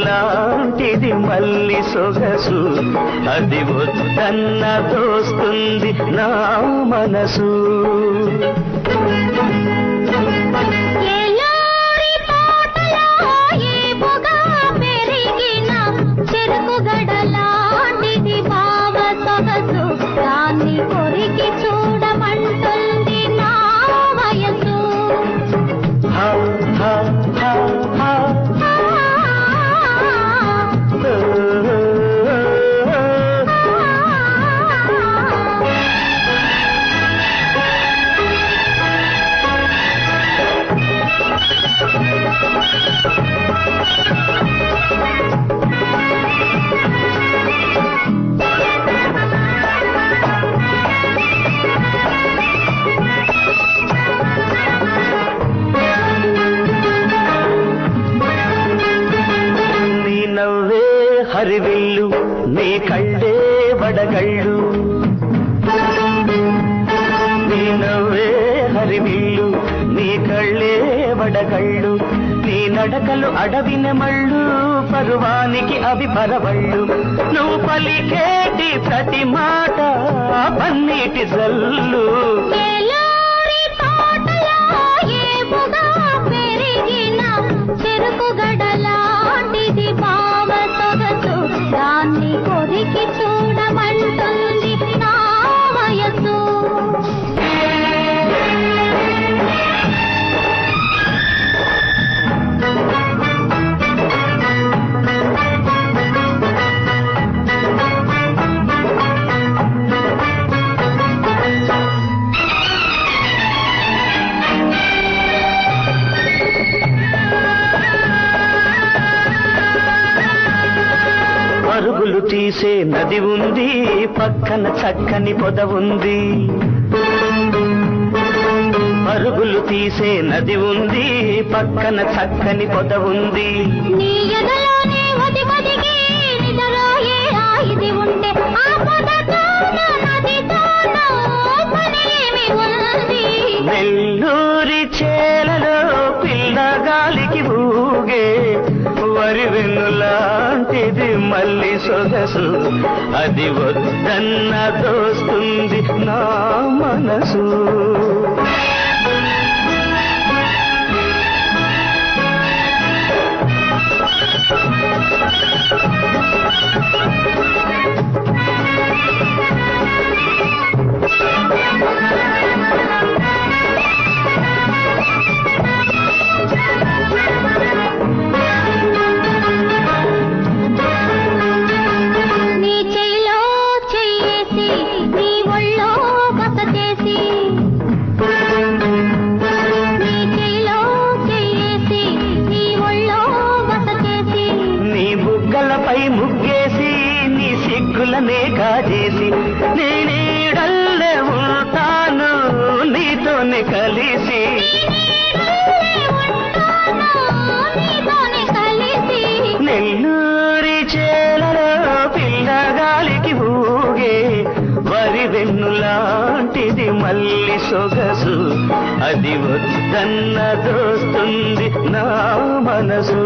వెన్నులాంటిది మల్లి సొగసు అది వద్దన్న దోస్తుంది నా మనసు హరివిల్లు నీ కళ్ళే వడగళ్ళు నీ నవ్వే హరివిల్లు నీ కళ్ళే వడగళ్ళు నీ నడకలు అడవిన మళ్ళు పరువానికి అవి పరవళ్ళు నువ్వు పలికేటి ప్రతి మాట పన్నీటి జల్లు పరుగులు తీసే నది ఉంది పక్కన చక్కని పొద ఉంది పరుగులు తీసే నది ఉంది పక్కన చక్కని పొద ఉంది నీ ఎదలోనే వదివదిగి నిదరోయే ఆయిది ఉంటే ఆ పొదతోన నదితోన పనేమి ఉంది నెల్లూరి చేలలో పిల్లగాలికి ఊగే వరి వెన్నులాంటిది మల్లి సొగసు అది వద్దన్న దోస్తుంది నా మనసు పై ముగ్గేసి నీ సిగ్గులనే కాజేసి నేనేడల్లే ఉంటాను నీతోనే కలిసి నెల్లూరి చేలలో పిల్లగాలికి ఊగే వరి వెన్నులాంటిది మల్లి సొగసు అది వద్దన్న దోస్తుంది నా మనసు